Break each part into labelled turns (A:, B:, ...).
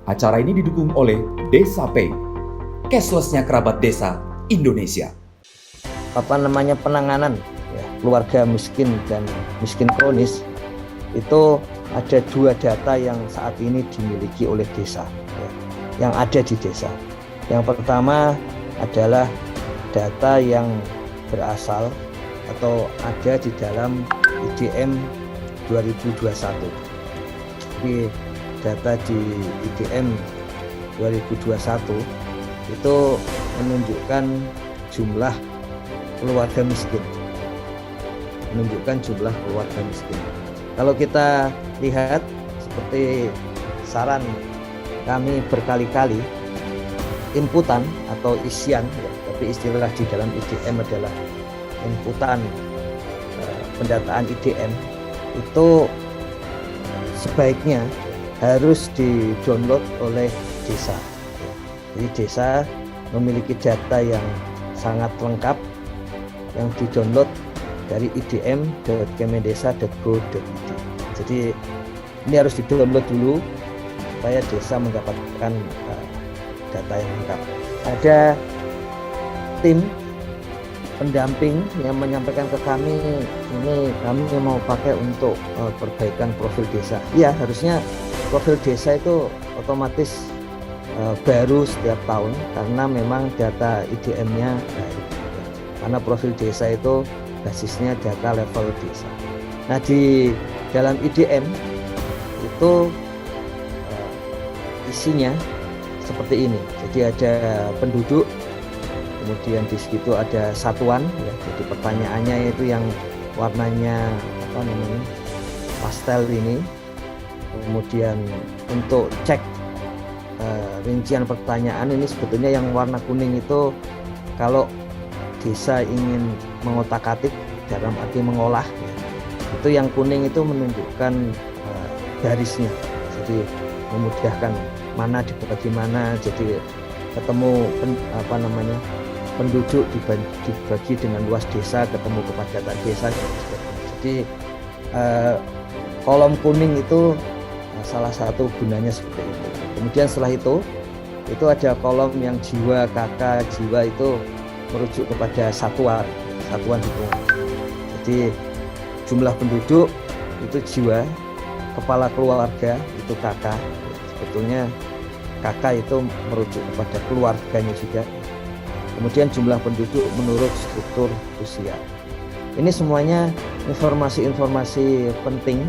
A: Acara ini didukung oleh Desa Pay, cashless-nya kerabat desa Indonesia.
B: Penanganan ya, keluarga miskin dan miskin kronis itu ada 2 data yang saat ini dimiliki oleh desa ya, yang ada di desa. Yang pertama adalah data yang berasal atau ada di dalam IDM 2021. Jadi data di IDM 2021 itu menunjukkan jumlah keluarga miskin. Kalau kita lihat seperti saran kami berkali-kali, inputan atau isian, ya, tapi istilah di dalam IDM adalah inputan pendataan IDM itu sebaiknya harus di-download oleh desa. Jadi desa memiliki data yang sangat lengkap yang di-download dari idm.kemendesa.go.id. Jadi ini harus di-download dulu supaya desa mendapatkan data yang lengkap. Ada tim pendamping yang menyampaikan ke kami, ini kami mau pakai untuk perbaikan profil desa. Iya, harusnya profil desa itu otomatis baru setiap tahun karena memang data IDM-nya baru. Karena profil desa itu basisnya data level desa. Nah, di dalam IDM itu isinya seperti ini. Jadi ada penduduk, kemudian di situ ada satuan ya, jadi pertanyaannya itu yang warnanya pastel ini. Kemudian untuk cek rincian pertanyaan ini sebetulnya yang warna kuning itu kalau desa ingin mengotak-atik dalam arti mengolah ya, itu yang kuning itu menunjukkan garisnya, jadi memudahkan mana dibagi mana, jadi ketemu penduduk dibagi dengan luas desa, ketemu kepadatan desa. Jadi kolom kuning itu salah satu gunanya seperti itu. Kemudian setelah itu ada kolom yang jiwa, KK, jiwa itu merujuk kepada satuan hitungan. Jadi jumlah penduduk itu jiwa, kepala keluarga itu KK. Sebetulnya KK itu merujuk kepada keluarganya juga. Kemudian jumlah penduduk menurut struktur usia. Ini semuanya informasi-informasi penting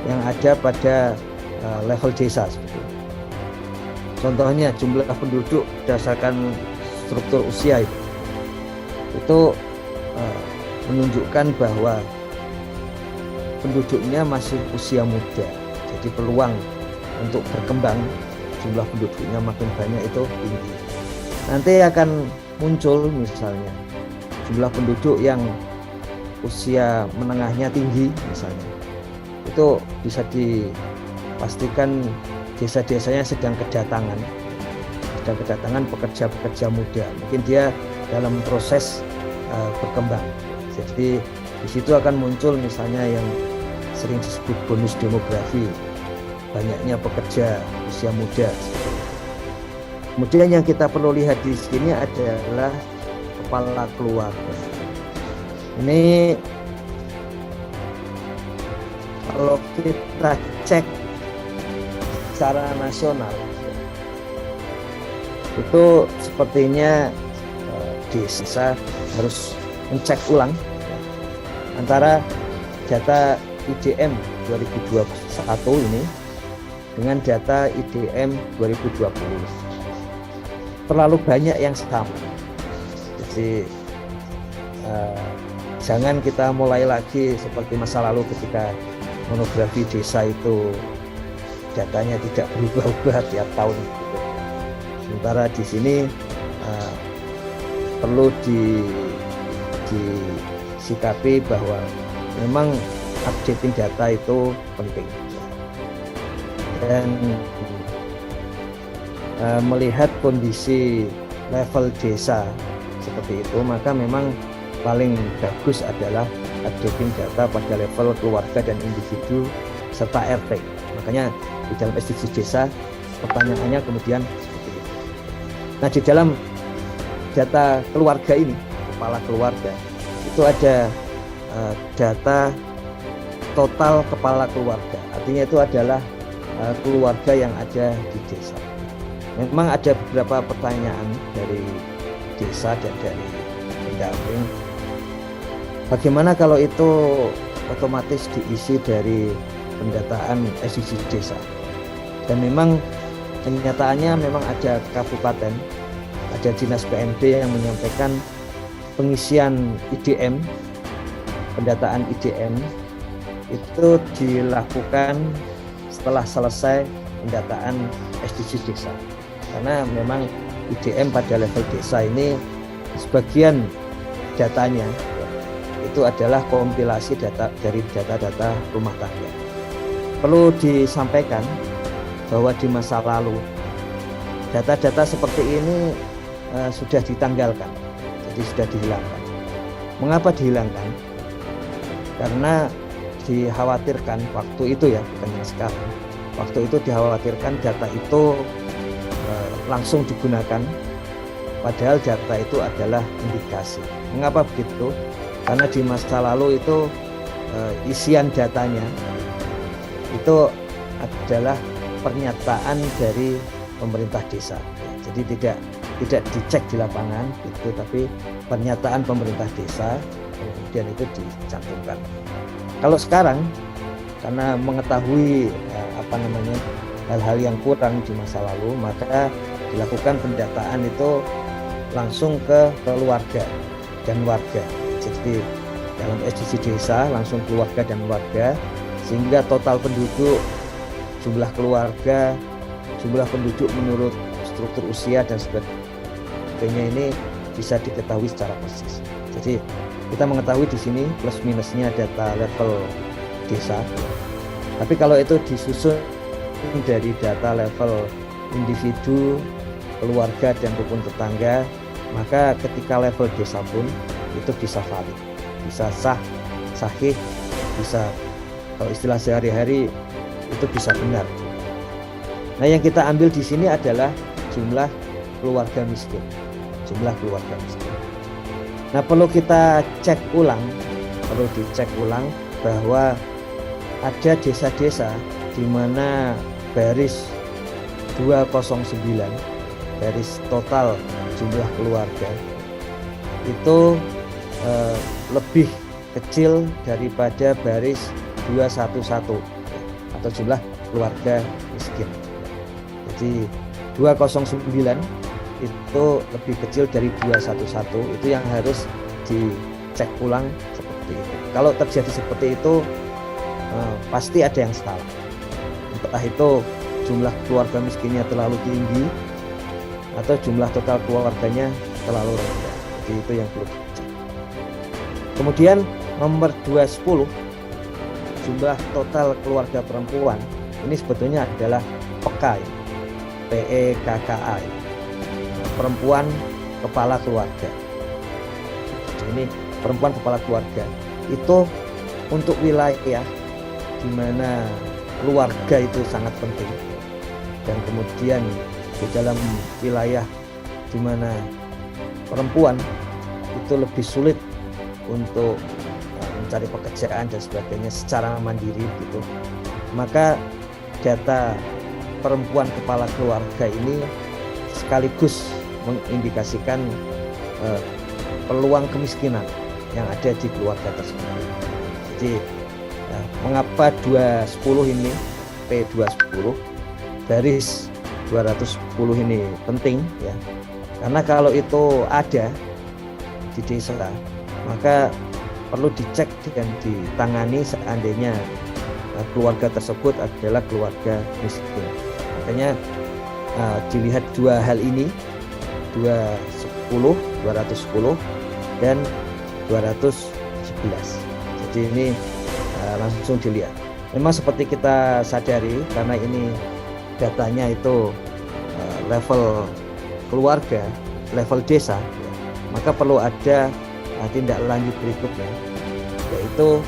B: yang ada pada level desa sebetulnya. Contohnya jumlah penduduk berdasarkan struktur usia itu menunjukkan bahwa penduduknya masih usia muda. Jadi peluang untuk berkembang jumlah penduduknya makin banyak itu tinggi. Nanti akan muncul misalnya jumlah penduduk yang usia menengahnya tinggi misalnya. Itu bisa dipastikan desa-desanya sedang kedatangan pekerja-pekerja muda. Mungkin dia dalam proses berkembang. Jadi di situ akan muncul misalnya yang sering disebut bonus demografi, banyaknya pekerja usia muda. Kemudian yang kita perlu lihat di sini adalah kepala keluarga. Ini kalau kita cek secara nasional itu sepertinya desa harus mencek ulang antara data IDM 2021 ini dengan data IDM 2020. Terlalu banyak yang sama. Jadi jangan kita mulai lagi seperti masa lalu ketika monografi desa itu datanya tidak berubah-ubah tiap tahun. Sementara di sini perlu disikapi bahwa memang updating data itu penting. Dan melihat kondisi level desa seperti itu, maka memang paling bagus adalah updating data pada level keluarga dan individu serta RT. Makanya di dalam SDGs desa pertanyaannya kemudian seperti itu. Nah, di dalam data keluarga ini, kepala keluarga, itu ada data total kepala keluarga. Artinya itu adalah keluarga yang ada di desa. Memang ada beberapa pertanyaan dari desa dan dari pendamping. Bagaimana kalau itu otomatis diisi dari pendataan SDGs desa? Dan memang kenyataannya memang ada kabupaten, ada dinas PMD yang menyampaikan pengisian IDM, pendataan IDM itu dilakukan setelah selesai pendataan SDGs desa. Karena memang IDM pada level desa ini sebagian datanya itu adalah kompilasi data dari data-data rumah tangga. Perlu disampaikan bahwa di masa lalu data-data seperti ini sudah ditanggalkan, jadi sudah dihilangkan. Mengapa dihilangkan? Karena dikhawatirkan waktu itu ya, bukan yang sekarang. Waktu itu dikhawatirkan data itu langsung digunakan, padahal data itu adalah indikasi. Mengapa begitu? Karena di masa lalu itu isian datanya itu adalah pernyataan dari pemerintah desa. Jadi tidak dicek di lapangan gitu, tapi pernyataan pemerintah desa kemudian itu dicantumkan. Kalau sekarang karena mengetahui hal-hal yang kurang di masa lalu, maka dilakukan pendataan itu langsung ke keluarga dan warga. Jadi dalam SDGs desa langsung keluarga dan warga, sehingga total penduduk, jumlah keluarga, jumlah penduduk menurut struktur usia dan sebagainya ini bisa diketahui secara persis. Jadi kita mengetahui di sini plus minusnya data level desa. Tapi kalau itu disusun dari data level individu, keluarga dan rukun tetangga, maka ketika level desa pun itu bisa valid, bisa sah, sahih, bisa kalau istilah sehari-hari itu bisa benar. Nah, yang kita ambil di sini adalah jumlah keluarga miskin, jumlah keluarga miskin. Nah, perlu kita cek ulang, perlu dicek ulang bahwa ada desa-desa di mana baris 209, baris total jumlah keluarga itu lebih kecil daripada baris 211 atau jumlah keluarga miskin. Jadi 209 itu lebih kecil dari 211, itu yang harus dicek ulang seperti itu. Kalau terjadi seperti itu pasti ada yang salah. Entah itu jumlah keluarga miskinnya terlalu tinggi atau jumlah total keluarganya terlalu rendah. Jadi itu yang perlu dicek. Kemudian nomor 210, jumlah total keluarga perempuan ini sebetulnya adalah PKA, PEKKA, perempuan kepala keluarga. Ini perempuan kepala keluarga itu untuk wilayah di mana keluarga itu sangat penting, dan kemudian di dalam wilayah di mana perempuan itu lebih sulit untuk mencari pekerjaan dan sebagainya secara mandiri gitu, maka data perempuan kepala keluarga ini sekaligus mengindikasikan peluang kemiskinan yang ada di keluarga tersebut. Jadi mengapa 210 ini, P210 baris 210 ini penting ya? Karena kalau itu ada di desa, maka perlu dicek dan ditangani seandainya keluarga tersebut adalah keluarga miskin. Makanya dilihat dua hal ini, 210 dan 211. Jadi ini langsung dilihat. Memang seperti kita sadari, karena ini datanya itu level keluarga, level desa, maka perlu ada tindak lanjut berikutnya, yaitu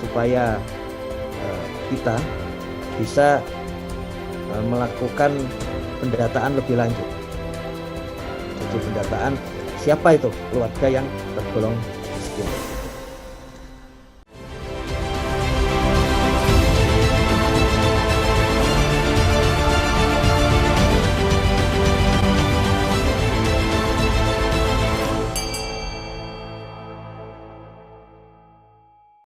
B: supaya kita bisa melakukan pendataan lebih lanjut. Jadi pendataan siapa itu keluarga yang tergolong miskin.